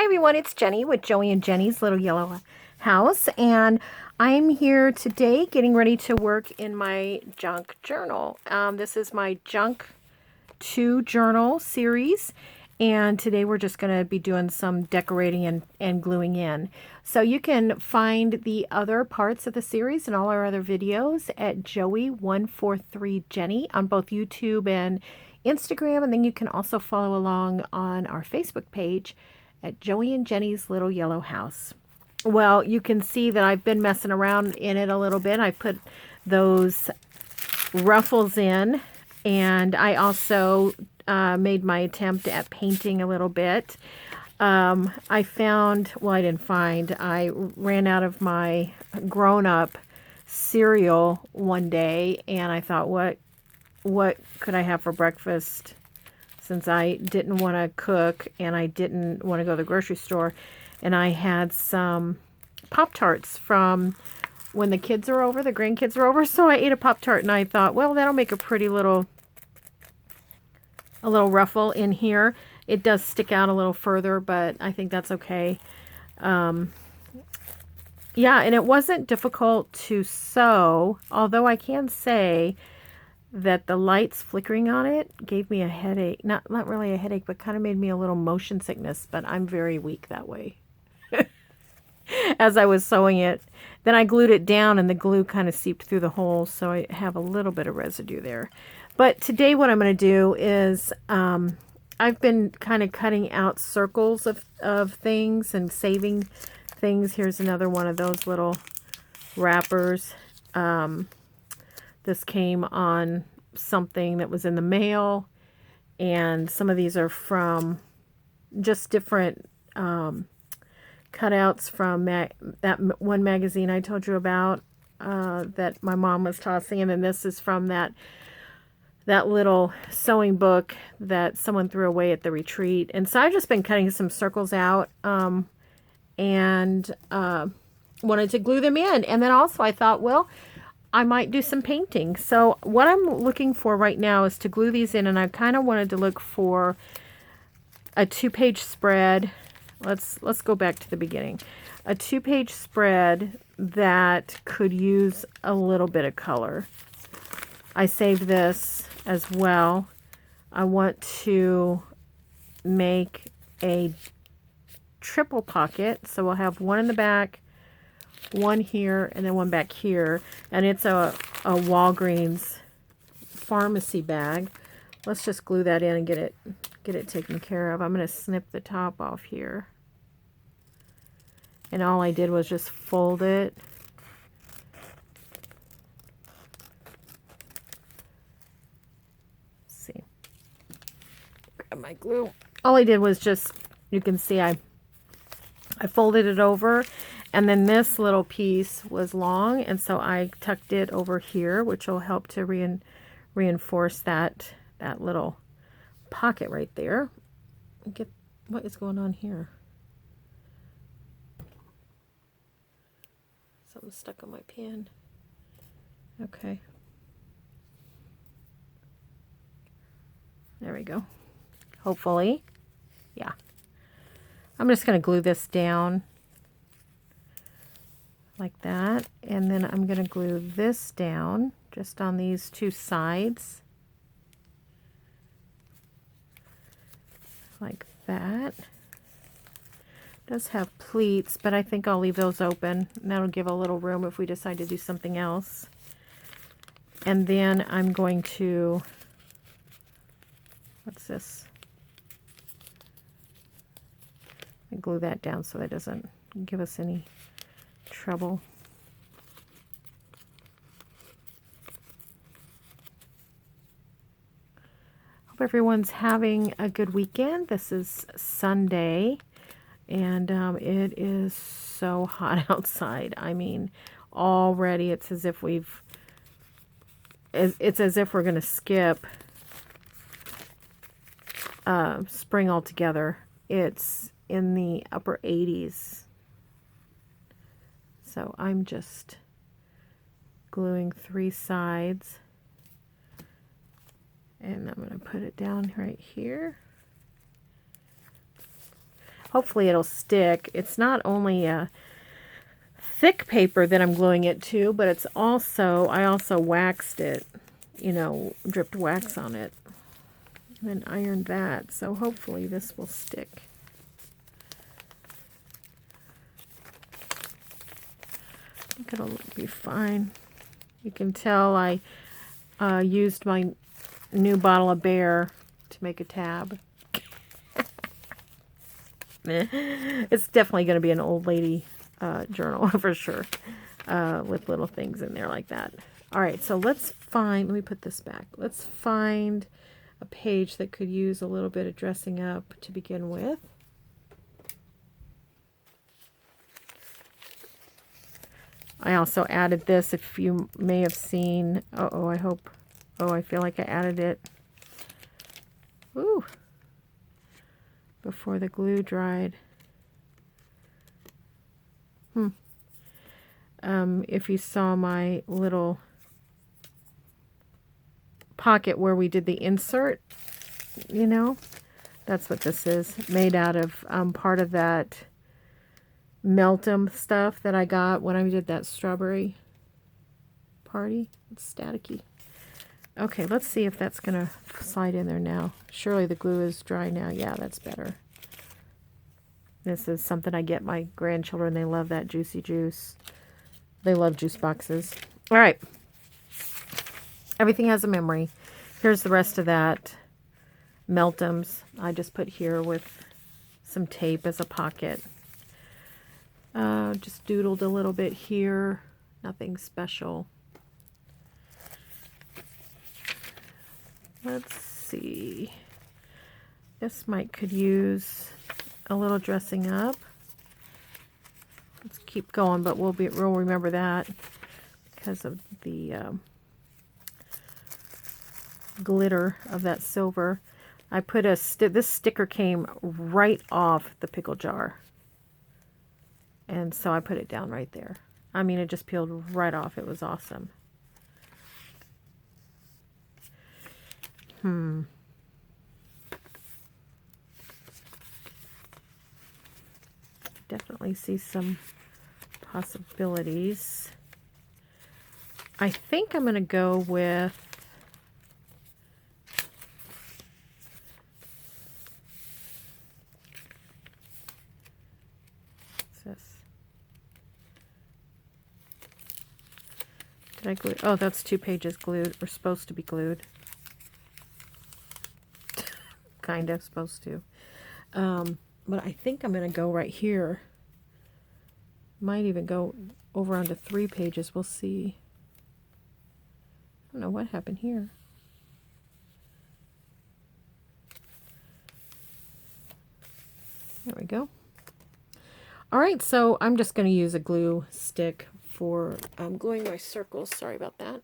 Hi everyone, it's Jenny with Joey and Jenny's Little Yellow House, and I'm here today getting ready to work in my junk journal. This is my Junk 2 journal series, and today we're just going to be doing some decorating and gluing in. So you can find the other parts of the series and all our other videos at Joey143Jenny on both YouTube and Instagram, and then you can also follow along on our Facebook page at Joey and Jenny's Little Yellow House. Well, you can see that I've been messing around in it a little bit. I put those ruffles in, and I also made my attempt at painting a little bit. I found, well, I didn't find, I ran out of my grown-up cereal one day, and I thought, what could I have for breakfast? Since I didn't want to cook and I didn't want to go to the grocery store, and I had some Pop-Tarts from when the kids are over, the grandkids are over, so I ate a Pop-Tart and I thought, well, that'll make a pretty little ruffle in here. It does stick out a little further, but I think that's okay. Yeah, and it wasn't difficult to sew, although I can say that the lights flickering on it gave me a headache. Not really a headache, but kind of made me a little motion sickness, but I'm very weak that way. As I was sewing it, then I glued it down and the glue kind of seeped through the hole, so I have a little bit of residue there. But today what I'm going to do is I've been kind of cutting out circles of things and saving things. Here's another one of those little wrappers. This came on something that was in the mail, and some of these are from just different cutouts from that one magazine I told you about that my mom was tossing, and then this is from that little sewing book that someone threw away at the retreat. And so I've just been cutting some circles out and wanted to glue them in. And then also I thought, well, I might do some painting. So what I'm looking for right now is to glue these in, and I kind of wanted to look for a 2-page spread. Let's go back to the beginning. A 2-page spread that could use a little bit of color. I saved this as well. I want to make a triple pocket, so we'll have one in the back, one here, and then one back here, and it's a Walgreens pharmacy bag. Let's just glue that in and get it taken care of. I'm going to snip the top off here, and all I did was just fold it. Let's see, grab my glue. All I did was just, you can see I folded it over. And then this little piece was long, and so I tucked it over here, which will help to reinforce that little pocket right there. Get what is going on here? Something stuck on my pen. Okay. There we go. Hopefully. Yeah. I'm just going to glue this down like that, and then I'm going to glue this down just on these two sides like that. It does have pleats, but I think I'll leave those open, and that'll give a little room if we decide to do something else. And then I'm going to, what's this? I glue that down so that doesn't give us any trouble. Hope everyone's having a good weekend. This is Sunday, and it is so hot outside. I mean, already it's as if we're going to skip spring altogether. It's in the upper 80s. So I'm just gluing 3 sides, and I'm going to put it down right here. hopefully it'll stick. It's not only a thick paper that I'm gluing it to, but it's also, I also waxed it, you know, dripped wax on it and then ironed that. So hopefully this will stick. I think it'll be fine. You can tell I used my new bottle of Bear to make a tab. It's definitely going to be an old lady journal for sure, with little things in there like that. All right, so let's find, let me put this back. Let's find a page that could use a little bit of dressing up to begin with. I also added this, if you may have seen, I hope, I feel like I added it. Ooh. Before the glue dried. If you saw my little pocket where we did the insert, you know, that's what this is. Made out of part of that Meltem stuff that I got when I did that strawberry party. It's staticky. Okay, let's see if that's going to slide in there now. Surely the glue is dry now. Yeah, that's better. This is something I get my grandchildren. They love that Juicy Juice. They love juice boxes. All right. Everything has a memory. Here's the rest of that Meltems. I just put here with some tape as a pocket. Just doodled a little bit here. Nothing special. Let's see. This might could use a little dressing up. Let's keep going, but we'll remember that because of the glitter of that silver. I put this sticker came right off the pickle jar, and so I put it down right there. I mean, it just peeled right off. It was awesome. Definitely see some possibilities. I think I'm going to go with what's this? Did I glue? Oh, that's 2 pages glued, or supposed to be glued. Kind of supposed to. But I think I'm going to go right here. Might even go over onto 3 pages. We'll see. I don't know what happened here. There we go. All right, so I'm just going to use a glue stick for gluing my circles. Sorry about that.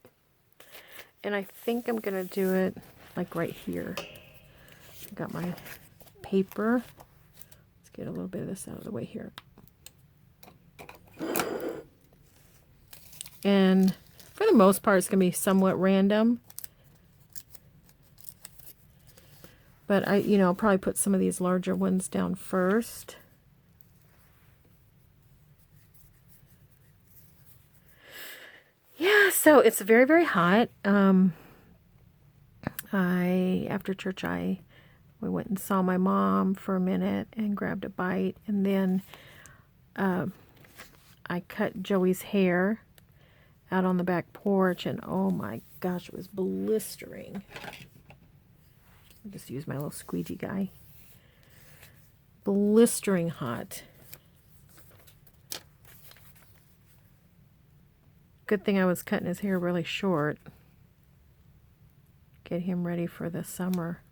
And I think I'm going to do it like right here. I got my paper. Let's get a little bit of this out of the way here. And for the most part, it's going to be somewhat random. But I'll probably put some of these larger ones down first. Yeah, so it's very, very hot. After church, we went and saw my mom for a minute and grabbed a bite. And then I cut Joey's hair out on the back porch. And oh my gosh, it was blistering. I'll just use my little squeegee guy. Blistering hot. Good thing I was cutting his hair really short. Get him ready for the summer.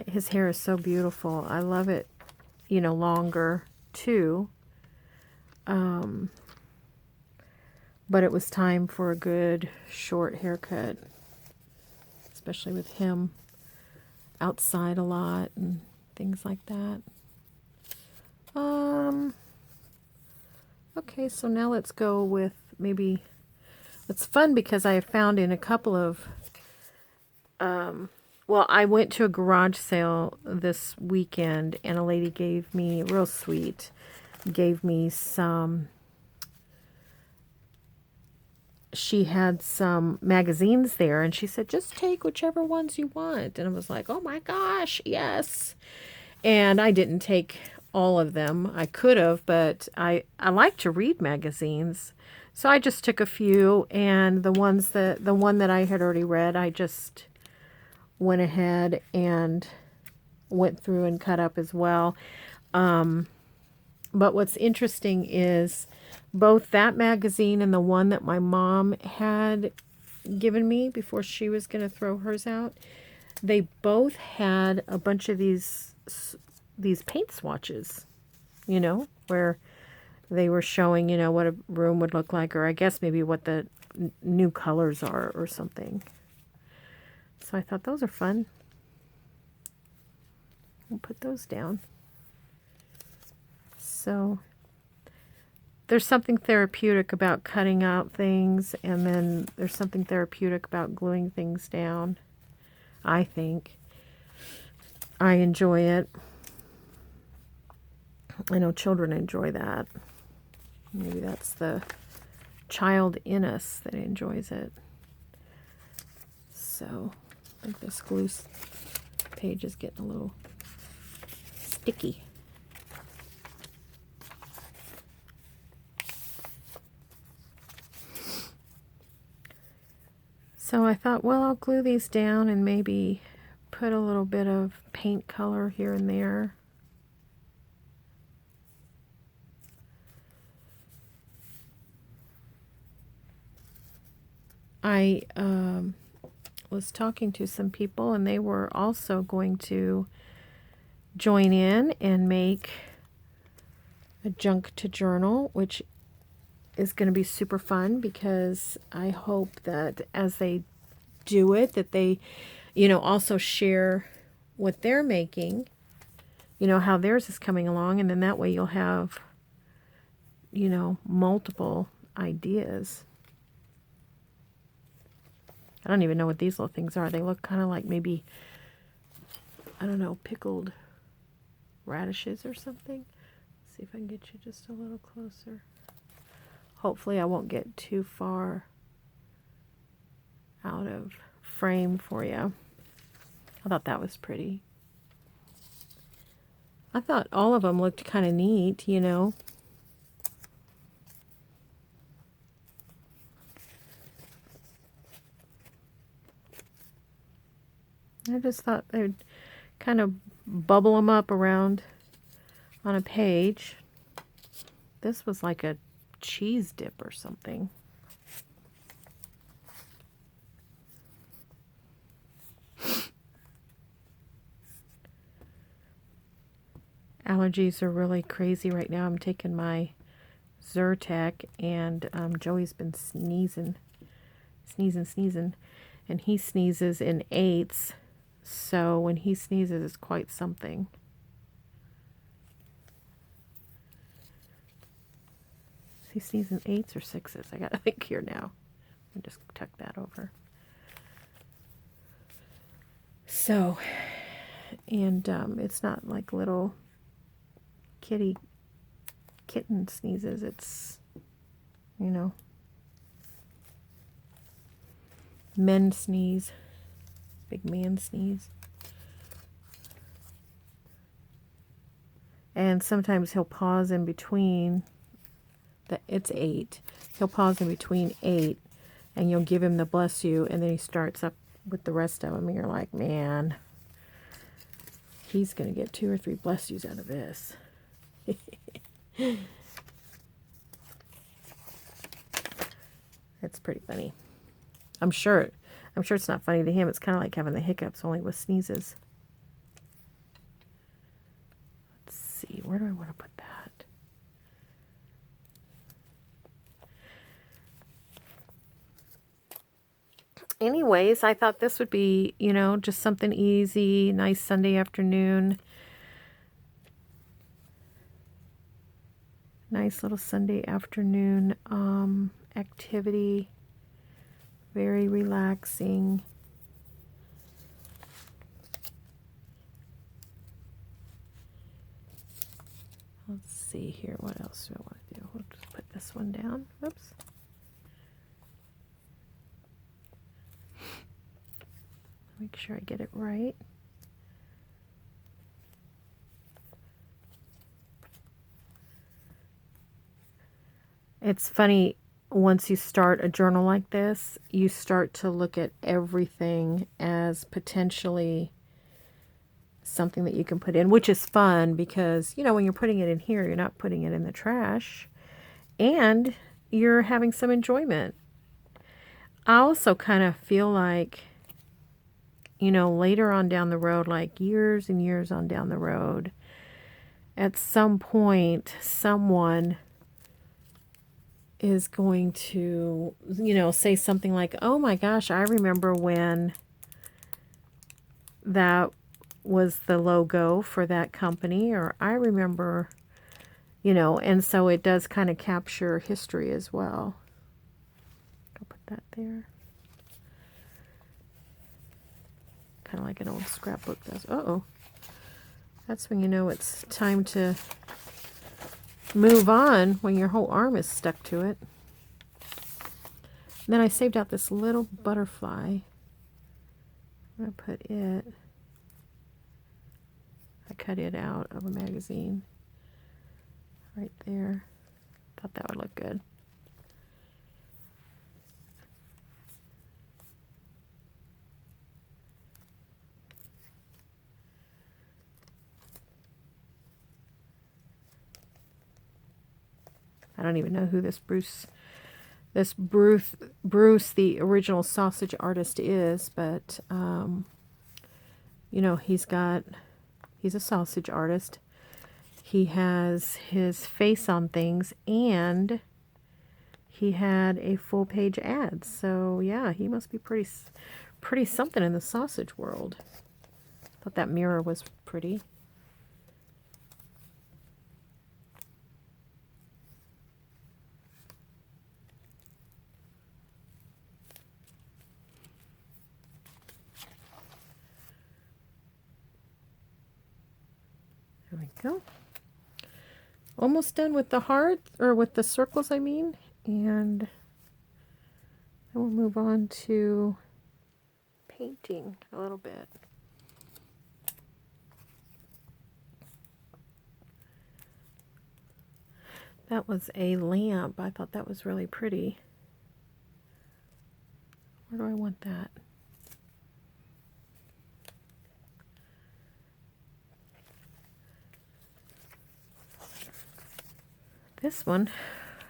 His hair is so beautiful. I love it, longer too. But it was time for a good short haircut, especially with him outside a lot and things like that. Okay, so now let's go with it's fun because I have found in a couple of Well, I went to a garage sale this weekend, and a lady gave me, real sweet, gave me some, she had some magazines there, and she said, just take whichever ones you want. And I was like, oh my gosh, yes. And I didn't take all of them. I could have, but I like to read magazines. So I just took a few, and the one that I had already read, I just went ahead and went through and cut up as well. But what's interesting is both that magazine and the one that my mom had given me before she was going to throw hers out, they both had a bunch of these paint swatches, where they were showing, what a room would look like, or I guess maybe what the new colors are or something. So I thought those are fun. We'll put those down. So there's something therapeutic about cutting out things, and then there's something therapeutic about gluing things down. I think. I enjoy it. I know children enjoy that. Maybe that's the child in us that enjoys it. So I think this glue page is getting a little sticky. So I thought, well, I'll glue these down and maybe put a little bit of paint color here and there. I was talking to some people, and they were also going to join in and make a junk to journal, which is going to be super fun, because I hope that as they do it, that they, also share what they're making, how theirs is coming along, and then that way you'll have, multiple ideas. I don't even know what these little things are. They look kind of like maybe, I don't know, pickled radishes or something. Let's see if I can get you just a little closer. Hopefully I won't get too far out of frame for you. I thought that was pretty. I thought all of them looked kind of neat, I just thought they'd kind of bubble them up around on a page. This was like a cheese dip or something. Allergies are really crazy right now. I'm taking my Zyrtec, and Joey's been sneezing, and he sneezes in eights, so when he sneezes, it's quite something. Is he sneezing eights or sixes? I gotta think here now. I'll just tuck that over. So, and it's not like little kitten sneezes. It's, men sneeze. Big man sneeze. And sometimes he'll pause in between. It's 8. He'll pause in between 8, and you'll give him the bless you, and then he starts up with the rest of them, and you're like, man, he's going to get 2 or 3 bless yous out of this. It's pretty funny. I'm sure it's not funny to him. It's kind of like having the hiccups, only with sneezes. Let's see, where do I want to put that? Anyways, I thought this would be, just something easy, nice Sunday afternoon. Nice little Sunday afternoon activity. Very relaxing. Let's see here. What else do I want to do? We'll just put this one down. Oops. Make sure I get it right. It's funny, once you start a journal like this, you start to look at everything as potentially something that you can put in, which is fun because, you know, when you're putting it in here, you're not putting it in the trash and you're having some enjoyment. I also kind of feel like, you know, later on down the road, like years and years on down the road, at some point, someone is going to, you know, say something like, oh my gosh, I remember when that was the logo for that company, or I remember, you know, and so it does kind of capture history as well. I'll put that there. Kind of like an old scrapbook does. Uh-oh. That's when you know it's time to move on, when your whole arm is stuck to it. And then I saved out this little butterfly. I'm going to put it, I cut it out of a magazine right there. Thought that would look good. I don't even know who this Bruce, the original sausage artist is, but, you know, he's a sausage artist. He has his face on things, and he had a full page ad. So yeah, he must be pretty something in the sausage world. Thought that mirror was pretty. There we go. Almost done with the heart, or with the circles, I mean. And then we'll move on to painting a little bit. That was a lamp. I thought that was really pretty. Where do I want that? This one,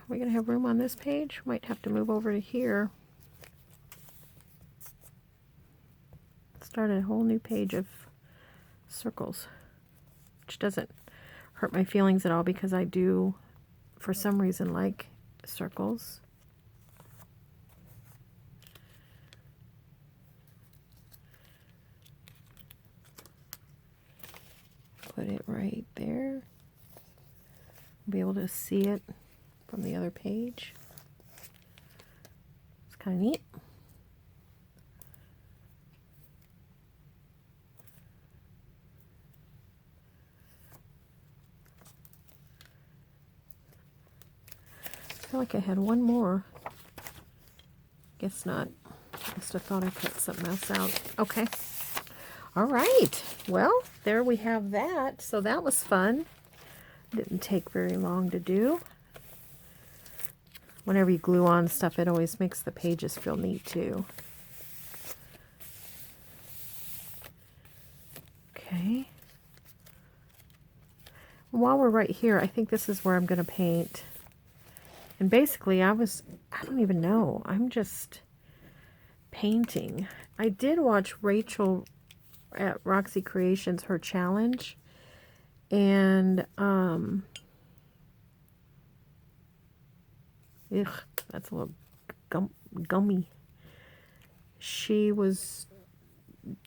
we're going to have room on this page. Might have to move over to here. Start a whole new page of circles, which doesn't hurt my feelings at all because I do, for some reason, like circles. Put it right there. Be able to see it from the other page. It's kind of neat. I feel like I had one more. Guess not. Must have thought I cut something else out. Okay. All right. Well, there we have that. So that was fun. Didn't take very long to do. Whenever you glue on stuff, it always makes the pages feel neat too. Okay. While we're right here, I think this is where I'm going to paint. And basically, I don't even know. I'm just painting. I did watch Rachel at Roxy Creations, her challenge. And, that's a little gummy. She was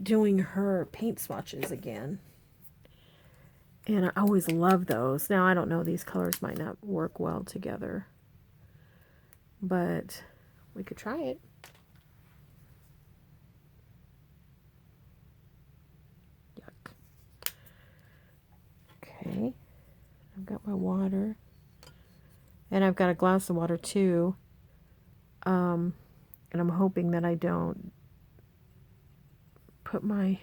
doing her paint swatches again. And I always love those. Now, I don't know, these colors might not work well together. But we could try it. Yuck. Okay. I'm got my water. And I've got a glass of water too. And I'm hoping that I don't put my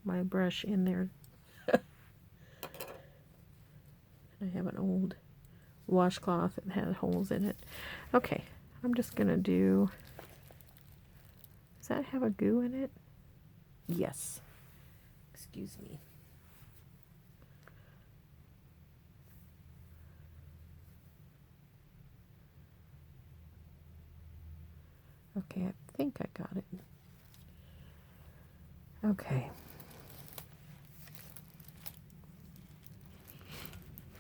brush in there. I have an old washcloth that had holes in it. Okay, I'm just gonna do, does that have a goo in it? Yes. Excuse me. Okay, I think I got it. Okay.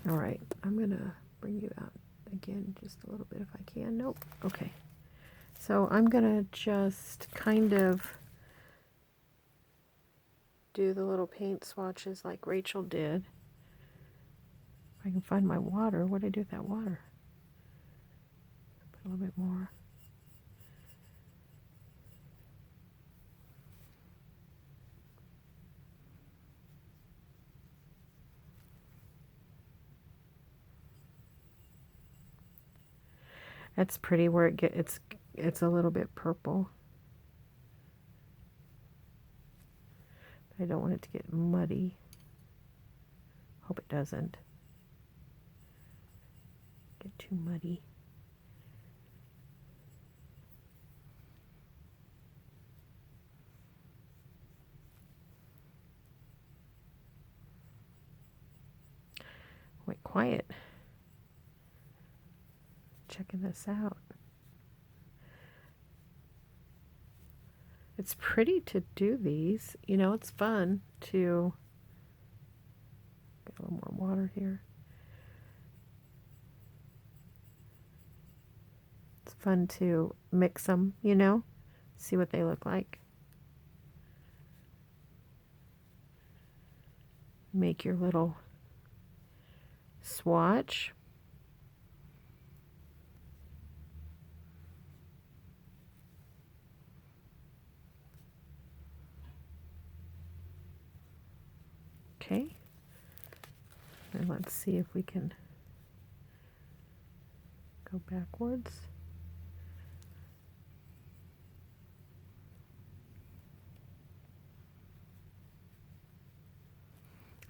All right, I'm gonna bring you out again just a little bit if I can. Nope. Okay. So I'm gonna just kind of do the little paint swatches like Rachel did. If I can find my water. What did I do with that water? Put a little bit more. That's pretty where it gets, it's a little bit purple. I don't want it to get muddy. Hope it doesn't get too muddy. Wait, quiet. Checking this out. It's pretty to do these. You know, it's fun to get a little more water here. It's fun to mix them, you know, see what they look like. Make your little swatch. Okay. And let's see if we can go backwards.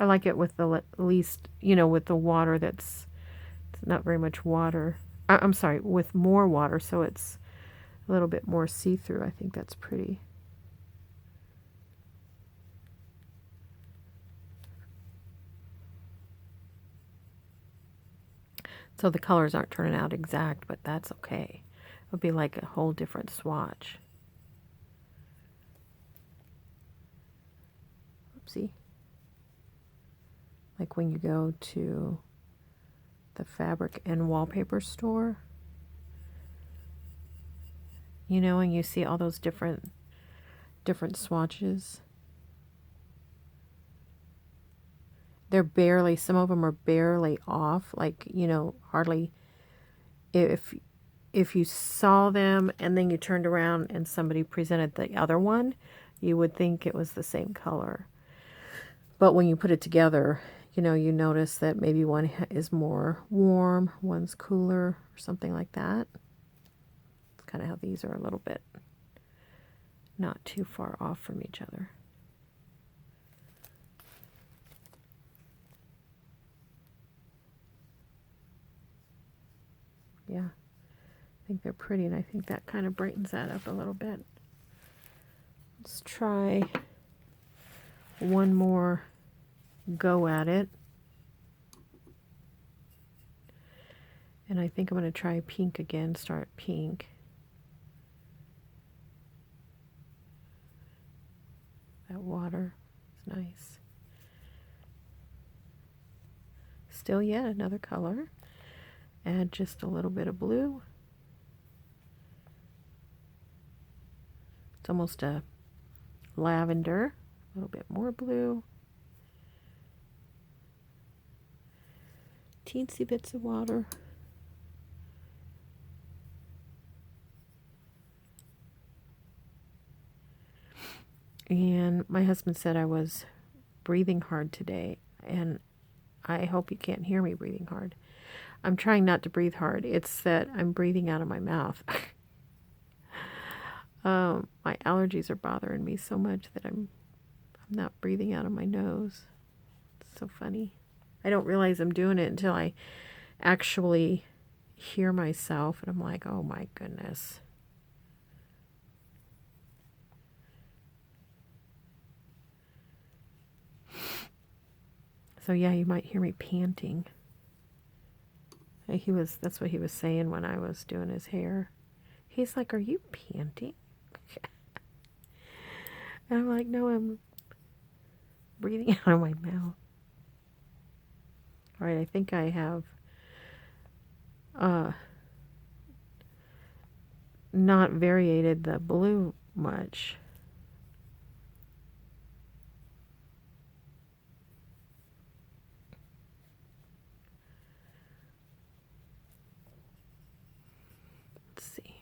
I like it with the least, you know, with the water that's not very much water. I'm sorry, with more water, so it's a little bit more see-through. I think that's pretty. So the colors aren't turning out exact, but that's okay. It would be like a whole different swatch. Oopsie. Like when you go to the fabric and wallpaper store, you know, and you see all those different swatches. They're barely, some of them are barely off, like, you know, hardly, if you saw them and then you turned around and somebody presented the other one, you would think it was the same color. But when you put it together, you know, you notice that maybe one is more warm, one's cooler, or something like that. It's kind of how these are a little bit not too far off from each other. Yeah, I think they're pretty, and I think that kind of brightens that up a little bit. Let's try one more go at it. And I think I'm going to try pink again, start pink. That water is nice. Still yet another color. Add just a little bit of blue. It's almost a lavender. A little bit more blue. Teensy bits of water. And my husband said I was breathing hard today, and I hope you can't hear me breathing hard. I'm trying not to breathe hard. It's that I'm breathing out of my mouth. My allergies are bothering me so much that I'm not breathing out of my nose. It's so funny. I don't realize I'm doing it until I actually hear myself, and I'm like, oh my goodness. So yeah, you might hear me panting. That's what he was saying when I was doing his hair. He's like, are you panting? And I'm like, no, I'm breathing out of my mouth. All right, I think I have not variated the blue much. Let's see.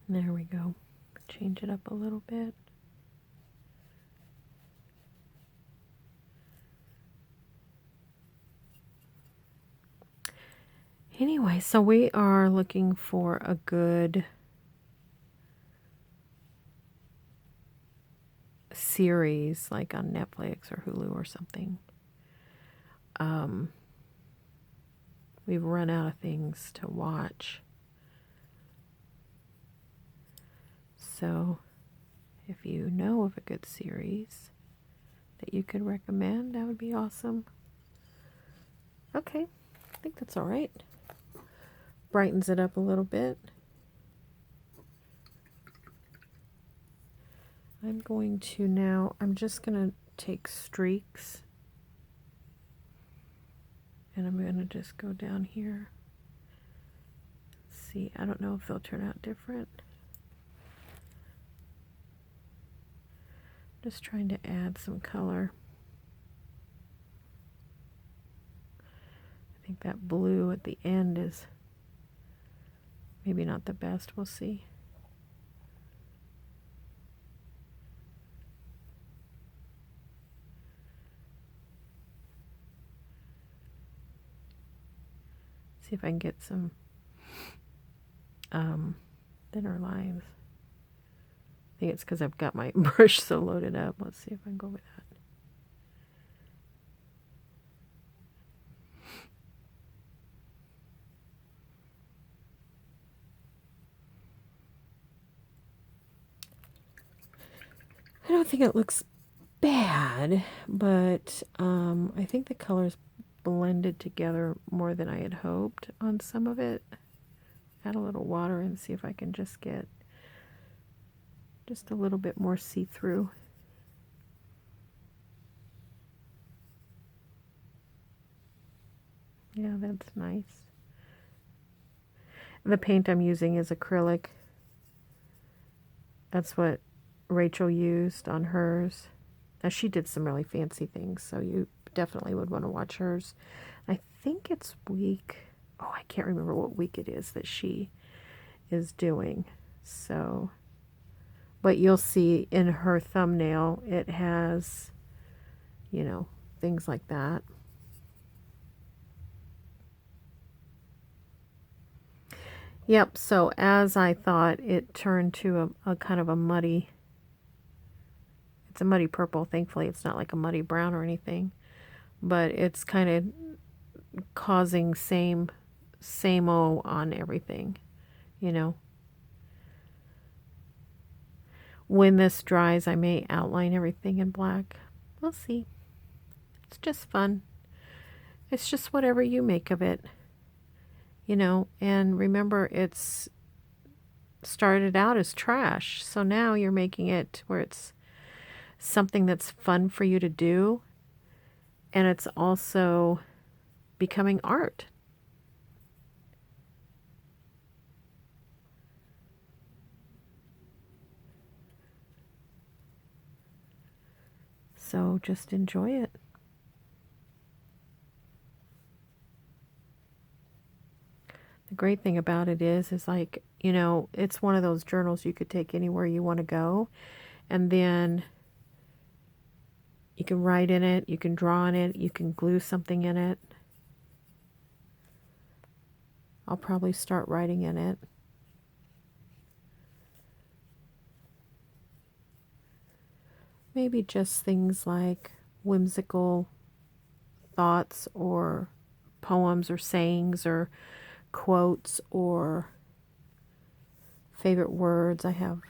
There we go. Change it up a little bit. Anyway, so we are looking for a good series, like on Netflix or Hulu or something. We've run out of things to watch. So if you know of a good series that you could recommend, that would be awesome. Okay, I think that's all right. Brightens it up a little bit. I'm going to now, I'm just going to take streaks, and I'm going to just go down here. See, I don't know if they'll turn out different. Just trying to add some color. I think that blue at the end is maybe not the best. We'll see. See if I can get some thinner lines. I think it's because I've got my brush so loaded up. Let's see if I can go with that. I don't think it looks bad, but I think the colors blended together more than I had hoped on some of it. Add a little water and see if I can just get just a little bit more see-through. Yeah, that's nice. The paint I'm using is acrylic. That's what Rachel used on hers. Now, she did some really fancy things, so you definitely would want to watch hers. I think it's week, oh, I can't remember what week it is that she is doing. So, but you'll see in her thumbnail, it has, you know, things like that. Yep, so as I thought, it turned to a kind of a muddy, it's a muddy purple. Thankfully, it's not like a muddy brown or anything, but it's kind of causing same-o on everything, you know. When this dries, I may outline everything in black. We'll see. It's just fun. It's just whatever you make of it, you know. And remember, it's started out as trash, so now you're making it where it's something that's fun for you to do, and it's also becoming art. So just enjoy it. The great thing about it is like, you know, it's one of those journals you could take anywhere you want to go. And then you can write in it, you can draw in it, you can glue something in it. I'll probably start writing in it. Maybe just things like whimsical thoughts or poems or sayings or quotes or favorite words. I have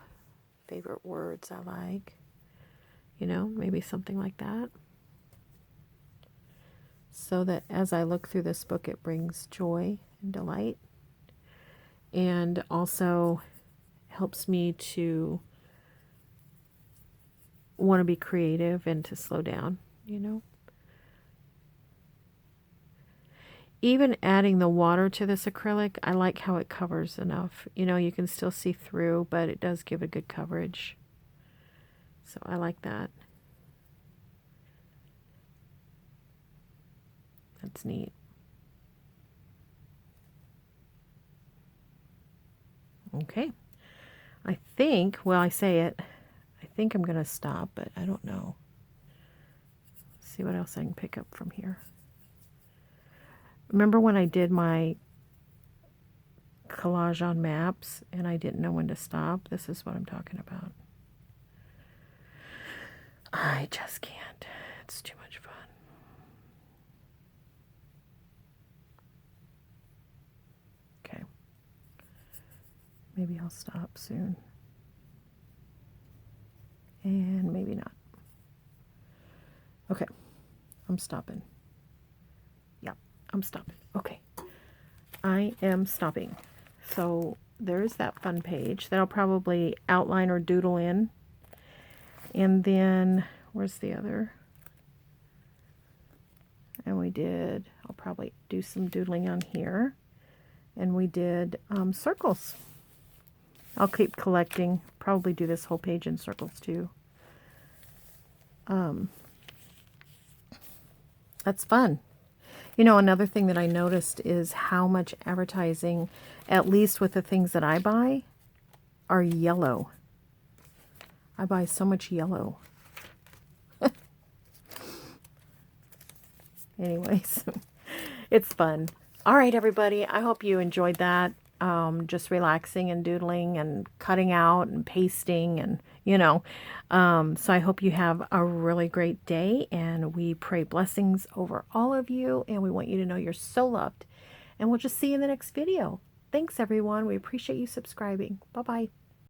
favorite words I like. You know, maybe something like that. So that as I look through this book, it brings joy and delight. And also helps me to want to be creative and to slow down, you know. Even adding the water to this acrylic, I like how it covers enough. You know, you can still see through, but it does give a good coverage. So I like that. That's neat. Okay. I think, well, I say it, I think I'm going to stop, but I don't know. Let's see what else I can pick up from here. Remember when I did my collage on maps and I didn't know when to stop? This is what I'm talking about. I just can't. It's too much fun. Okay. Maybe I'll stop soon. And maybe not. Okay. I'm stopping. Yeah, I'm stopping. Okay. I am stopping. So there's that fun page that I'll probably outline or doodle in. And then, where's the other? And we did, I'll probably do some doodling on here. And we did circles. I'll keep collecting, probably do this whole page in circles too. That's fun. You know, another thing that I noticed is how much advertising, at least with the things that I buy, are yellow. I buy so much yellow. Anyways, it's fun. All right, everybody. I hope you enjoyed that. Just relaxing and doodling and cutting out and pasting and, you know. So I hope you have a really great day, and we pray blessings over all of you, and we want you to know you're so loved. And we'll just see you in the next video. Thanks, everyone. We appreciate you subscribing. Bye-bye.